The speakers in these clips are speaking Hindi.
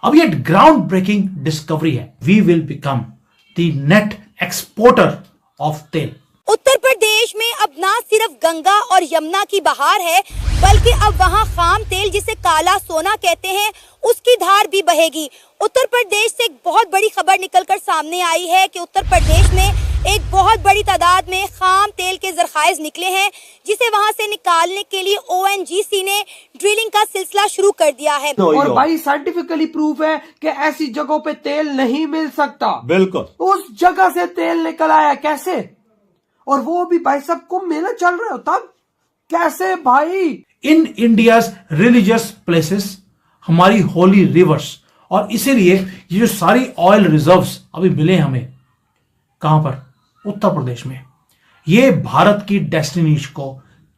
अब ये ग्राउंड ब्रेकिंग डिस्कवरी है। We will become the net exporter of tel. Uttar प्रदेश में अब ना सिर्फ गंगा और यमुना की बहार है, बल्कि अब वहाँ खाम तेल जिसे काला सोना कहते हैं उसकी धार भी बहेगी। उत्तर प्रदेश से एक बहुत बड़ी खबर निकलकर सामने आई है कि उत्तर प्रदेश में एक बहुत बड़ी तादाद में खाम तेल के जरखाइज निकले हैं, जिसे वहां से निकालने के लिए ONGC ने ड्रिलिंग का सिलसिला शुरू कर दिया है। और भाई साइंटिफिकली प्रूफ है कि ऐसी जगहों पे तेल नहीं मिल सकता। बिल्कुल। उस जगह से तेल निकल आया कैसे? और वो भी भाई सब कुंभ मेला चल रहे हो तब कैसे भाई? इन इंडियाज रिलीजियस प्लेसेस, हमारी होली रिवर्स, और इसीलिए ये जो सारी ऑयल रिजर्व्स अभी मिले हमें, कहां पर? उत्तर प्रदेश में। ये भारत की डेस्टिनेशन को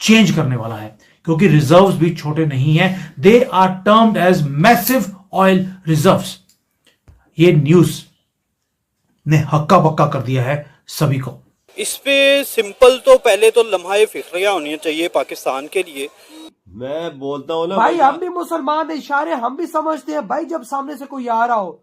चेंज करने वाला है, क्योंकि रिजर्व्स भी छोटे नहीं हैं। They are termed as massive oil reserves. ये न्यूज ने हक्का बक्का कर दिया है सभी को। इस पे सिंपल तो पहले तो लम्हा फिक्रिया होनी चाहिए पाकिस्तान के लिए। मैं बोलता हूँ ना भाई, हम भी मुसलमान इशारे हम भी समझते हैं भाई, जब सामने से कोई आ रहा हो,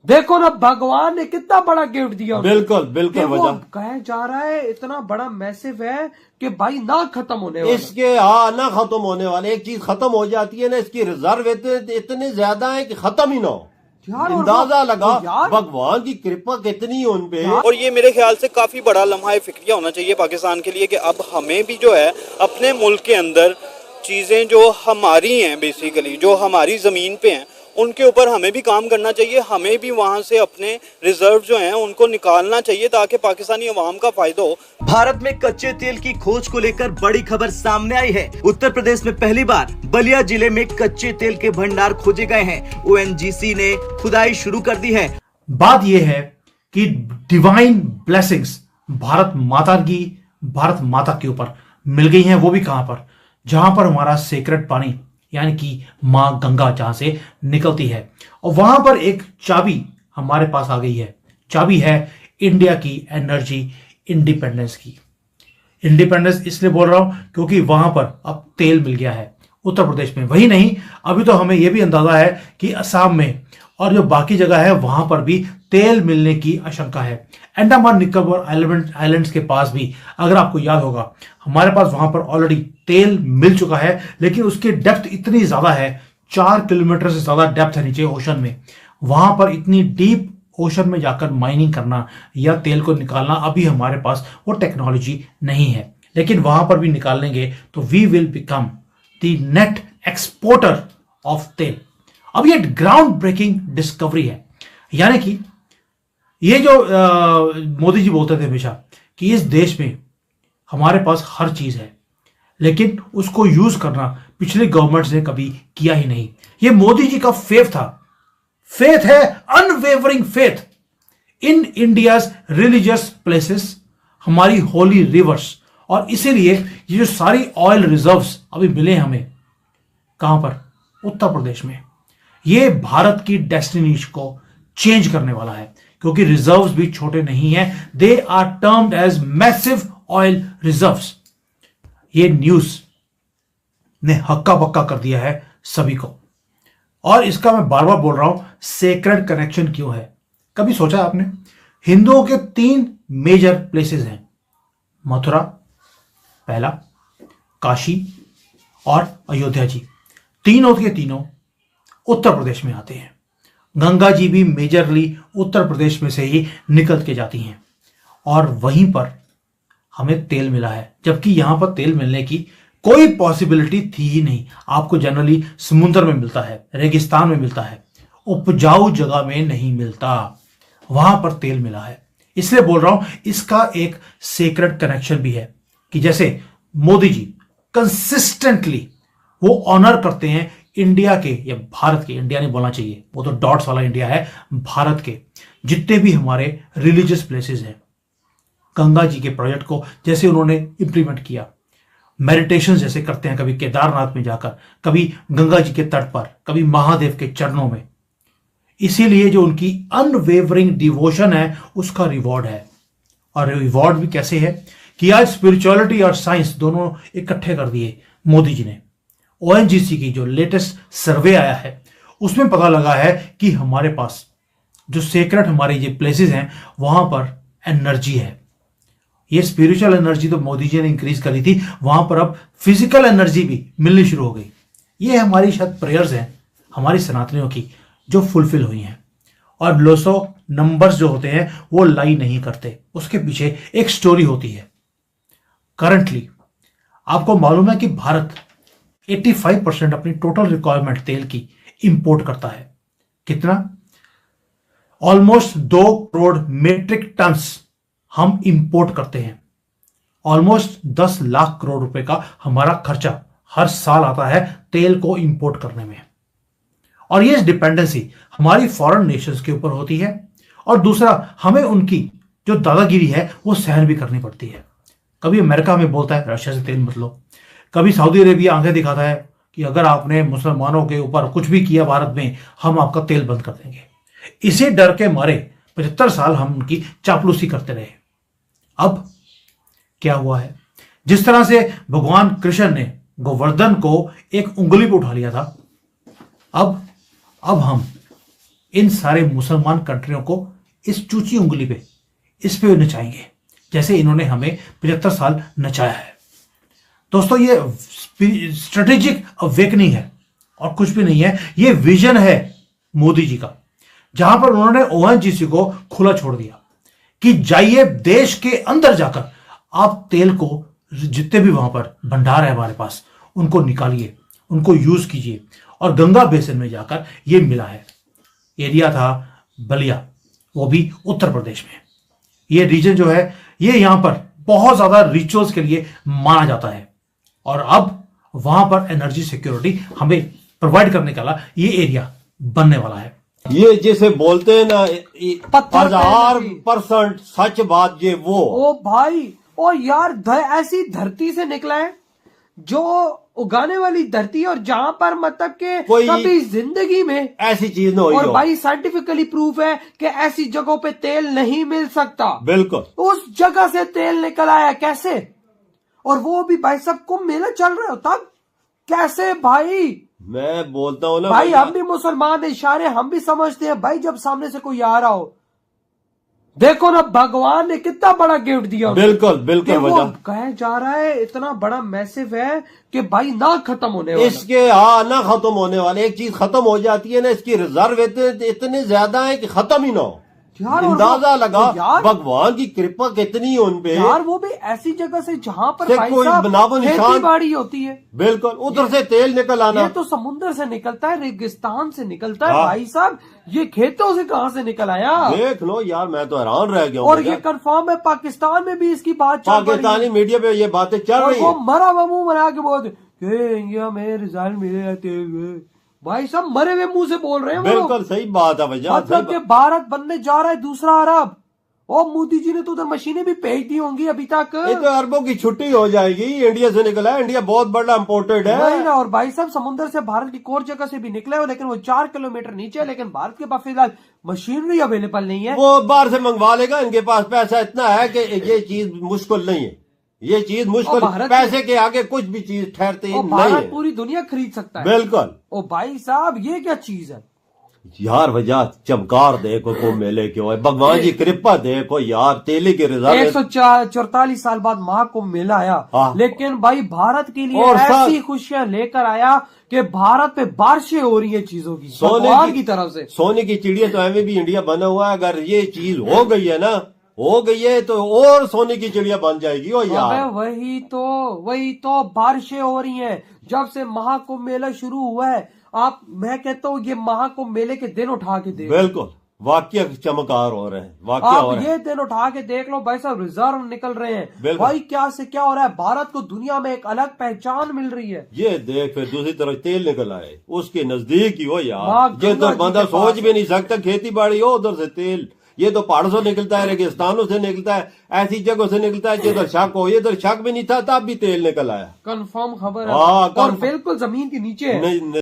देखो ना भगवान ने कितना बड़ा गिफ्ट दिया। बिल्कुल बिल्कुल। वो कहा जा रहा है इतना बड़ा मैसिव है कि भाई ना खत्म होने वाला। इसके ना खत्म होने वाले, एक चीज खत्म हो जाती है ना, इसकी रिजर्व इतने ज्यादा है कि खत्म ही ना हो। अंदाजा लगा भगवान की कृपा कितनी है उनपे। और ये मेरे ख्याल से काफी बड़ा लम्हा फिक्रिया होना चाहिए पाकिस्तान के लिए कि अब हमें भी जो है अपने मुल्क के अंदर चीजें जो हमारी हैं, बेसिकली जो हमारी जमीन पे हैं, उनके ऊपर हमें भी काम करना चाहिए। हमें भी वहां से अपने रिजर्व जो हैं उनको निकालना चाहिए ताकि पाकिस्तानी अवाम का फायदा हो। भारत में कच्चे तेल की खोज को लेकर बड़ी खबर सामने आई है। उत्तर प्रदेश में पहली बार बलिया जिले में कच्चे तेल के भंडार खोजे गए हैं। ONGC ने खुदाई शुरू कर दी है। बात यह है कि डिवाइन ब्लेसिंग्स भारत माता के ऊपर मिल गई हैं। वो भी कहां पर? जहां पर हमारा सेक्रेट पानी यानी कि मां गंगा जहां से निकलती है, और वहां पर एक चाबी हमारे पास आ गई है। चाबी है इंडिया की एनर्जी इंडिपेंडेंस की। इंडिपेंडेंस इसलिए बोल रहा हूं क्योंकि वहां पर अब तेल मिल गया है उत्तर प्रदेश में। वही नहीं, अभी तो हमें यह भी अंदाजा है कि असम में और जो बाकी जगह है वहां पर भी तेल मिलने की आशंका है। अंडमान निकोबार आइलैंड्स के पास भी, अगर आपको याद होगा, हमारे पास वहां पर ऑलरेडी तेल मिल चुका है, लेकिन उसकी डेप्थ इतनी ज्यादा है, 4 किलोमीटर से ज्यादा डेप्थ है नीचे ओशन में। वहां पर इतनी डीप ओशन में जाकर माइनिंग करना या तेल को निकालना अभी हमारे पास वो टेक्नोलॉजी नहीं है, लेकिन वहां पर भी निकाल लेंगे तो we will become the net exporter of tel. अब ये ग्राउंड ब्रेकिंग डिस्कवरी है, यानी कि ये जो मोदी जी बोलते थे हमेशा कि इस देश में हमारे पास हर चीज है, लेकिन उसको यूज करना पिछले गवर्नमेंट्स ने कभी किया ही नहीं। ये मोदी जी का फेथ था। फेथ है unwavering faith in India's religious places, हमारी होली रिवर्स, और इसीलिए ये जो सारी ऑयल रिजर्व्स अभी मिले हमें, कहां पर? उत्तर प्रदेश में। ये भारत की डेस्टिनेशन को चेंज करने वाला है, क्योंकि रिजर्व्स भी छोटे नहीं हैं। They are termed as massive oil reserves. ये न्यूज ने हक्का बक्का कर दिया है सभी को, और इसका मैं बार बार बोल रहा हूं, सेक्रेड कनेक्शन क्यों है? कभी सोचा आपने? हिंदुओं के 3 मेजर प्लेसेस हैं, मथुरा पहला, काशी और अयोध्या जी। तीनों के तीनों उत्तर प्रदेश में आते हैं। गंगा जी भी मेजरली उत्तर प्रदेश में से ही निकल के जाती हैं, और वहीं पर हमें तेल मिला है, जबकि यहां पर तेल मिलने की कोई पॉसिबिलिटी थी ही नहीं। आपको जनरली समुद्र में मिलता है, रेगिस्तान में मिलता है, उपजाऊ जगह में नहीं मिलता। वहां पर तेल मिला है, इसलिए बोल रहा हूं इसका एक सेक्रेट कनेक्शन भी है कि जैसे मोदी जी कंसिस्टेंटली वो ऑनर करते हैं इंडिया के या भारत के, इंडिया नहीं बोलना चाहिए, वो तो डॉट्स वाला इंडिया है, भारत के जितने भी हमारे रिलीजियस प्लेसेस हैं, गंगा जी के प्रोजेक्ट को जैसे उन्होंने इंप्लीमेंट किया, मेडिटेशन जैसे करते हैं, कभी केदारनाथ में जाकर, कभी गंगा जी के तट पर, कभी महादेव के चरणों में। इसीलिए जो उनकी अनवेवरिंग डिवोशन है उसका रिवॉर्ड है। और रिवॉर्ड भी कैसे है कि आज स्पिरिचुअलिटी और साइंस दोनों इकट्ठे कर दिए मोदी जी ने। ONGC की जो लेटेस्ट सर्वे आया है उसमें पता लगा है कि हमारे पास जो सेक्रेट हमारे ये प्लेसेस हैं वहां पर एनर्जी है। ये स्पिरिचुअल एनर्जी तो मोदी जी ने इंक्रीज करी थी, वहां पर अब फिजिकल एनर्जी भी मिलनी शुरू हो गई। ये हमारी शायद प्रेयर्स हैं हमारी सनातनियों की जो फुलफिल हुई हैं। और लोसो नंबर्स जो होते हैं वो लाई नहीं करते, उसके पीछे एक स्टोरी होती है। करंटली आपको मालूम है कि भारत 85% अपनी टोटल रिक्वायरमेंट तेल की इंपोर्ट करता है। कितना? ऑलमोस्ट 2 करोड़ मेट्रिक टन्स हम इंपोर्ट करते हैं। ऑलमोस्ट 10 लाख करोड़ रुपए का हमारा खर्चा हर साल आता है तेल को इंपोर्ट करने में। और ये डिपेंडेंसी हमारी फॉरेन नेशंस के ऊपर होती है। और दूसरा, हमें उनकी जो दादागिरी है वो सहन भी करनी पड़ती है। कभी अमेरिका हमें बोलता है रशिया से तेल मत लो, कभी सऊदी अरेबिया आंखें दिखाता है कि अगर आपने मुसलमानों के ऊपर कुछ भी किया भारत में, हम आपका तेल बंद कर देंगे। इसी डर के मारे 75 साल हम उनकी चापलूसी करते रहे। अब क्या हुआ है? जिस तरह से भगवान कृष्ण ने गोवर्धन को एक उंगली पर उठा लिया था, अब हम इन सारे मुसलमान कंट्रियों को इस चूची उंगली पे, इस पे नचाएंगे जैसे इन्होंने हमें 75 साल नचाया है। दोस्तों, ये स्ट्रेटेजिक अवेकनिंग है और कुछ भी नहीं है। ये विजन है मोदी जी का, जहां पर उन्होंने ओएनजीसी को खुला छोड़ दिया कि जाइए देश के अंदर जाकर आप तेल को, जितने भी वहां पर भंडार है हमारे पास, उनको निकालिए, उनको यूज कीजिए। और गंगा बेसिन में जाकर ये मिला है। एरिया था बलिया, वो भी उत्तर प्रदेश में। ये रीजन जो है ये यहां पर बहुत ज्यादा रिचुअल्स के लिए माना जाता है। और अब वहां पर एनर्जी सिक्योरिटी हमें प्रोवाइड करने का ये एरिया बनने वाला है। ये जैसे बोलते हैं ना, पत्थर 1000% सच बात ये वो। ओ भाई, ओ यार, ऐसी धरती से निकला है जो उगाने वाली धरती है, और जहां पर मतलब के कोई कभी जिंदगी में ऐसी चीज न हुई और हो। भाई साइंटिफिकली प्रूफ है कि ऐसी जगहों पे तेल नहीं मिल सकता। बिल्कुल। उस जगह से तेल निकल आया कैसे? और वो भी भाई सब कुंभ मेला चल रहा हो तब कैसे भाई? मैं बोलता हूँ ना भाई, हम भी मुसलमान इशारे हम भी समझते हैं भाई। जब सामने से कोई आ रहा हो, देखो ना, भगवान ने कितना बड़ा गिफ्ट दिया। बिल्कुल बिल्कुल। वो वजह कहे जा रहा है इतना बड़ा मैसिव है कि भाई ना खत्म होने वाला। इसके ना खत्म होने वाले। एक चीज खत्म हो जाती है ना, इसकी रिजर्व इतने ज्यादा है कि खत्म ही ना हो। यार, अंदाजा लगा यार, भगवान की कृपा कितनी है उनपे। यार वो भी ऐसी जगह से जहां पर से भाई कोई साहब बनावो निशान- खेती बाड़ी होती है। बिल्कुल, उधर से तेल निकल आना। ये तो समुद्र से निकलता है, रेगिस्तान से निकलता है हाँ। भाई साहब। ये खेतों से कहां से निकल आया? देख लो यार, मैं तो हैरान रह गया हूँ। और ये कंफर्म है, पाकिस्तान में भी इसकी बात चल रही है। पाकिस्तानी मीडिया पे ये बातें चल और रही वो है। मरा हुआ मुंह बना के बोलते इंडिया में रिजल्ट मिले रहते हुए। भाई सब मरे हुए मुंह से बोल रहे हैं वो। बिल्कुल सही बात है भैया। मतलब कि भारत बनने जा रहा है दूसरा अरब। और मोदी जी ने तो उधर मशीनें भी भेज दी होंगी अभी तक। ये तो अरबों की छुट्टी हो जाएगी। इंडिया से निकला है, इंडिया बहुत बड़ा इम्पोर्टेड वही है। ना। और भाई साहब समुद्र से भारत की कोर जगह से भी निकले हो, लेकिन वो 4 किलोमीटर नीचे है। लेकिन भारत के पास फिलहाल मशीनरी अवेलेबल नहीं है। वो बाहर से मंगवा लेगा, इनके पास पैसा इतना है कि ये चीज मुश्किल नहीं है। ये चीज मुश्किल, भारत- पैसे के आगे कुछ भी चीज ठहरती और नहीं भारत है। पूरी दुनिया खरीद सकता है। बिल्कुल। ओ भाई साहब, ये क्या चीज है? यार वजह चमकार देखो को मेले क्यों है। भगवान जी कृपा देखो यार, तेली की रिजर्व 144 साल बाद महाकुंभ मेला आया। हाँ। लेकिन भाई भारत के लिए और ऐसी खुशियां लेकर आया कि भारत पे बारिशें हो रही है चीजों की, भगवान की तरफ से। सोने की चिड़िया तो हमें भी इंडिया बना हुआ है। अगर ये चीज हो गई है ना, हो गई है तो और सोने की चिड़िया बन जाएगी। ओ यार, अबे वही तो बारिशें हो रही हैं जब से महाकुंभ मेला शुरू हुआ है। मैं कहता हूँ ये महाकुंभ मेले के दिन उठा के देख। बिल्कुल वाकई चमकार हो रहे हैं, वाकई हो आप रहे हैं। ये दिन उठा के देख लो भाई साहब, रिजर्व निकल रहे हैं। बिल्कुल। भाई क्या से क्या हो रहा है, भारत को दुनिया में एक अलग पहचान मिल रही है। ये देख, फिर दूसरी तरफ तेल निकल आए, उसके नजदीक ही हो यार। हाँ, ये गंगा तो जी बंदा के पास सोच भी नहीं सकता, खेती बाड़ी हो उधर से तेल। ये तो पहाड़ों से निकलता है, रेगिस्तानों से निकलता है, ऐसी जगहों से निकलता है जिधर शक हो। इधर शक भी नहीं था तब भी तेल निकल आया। कंफर्म खबर है। हाँ, और बिल्कुल जमीन के नीचे है। नहीं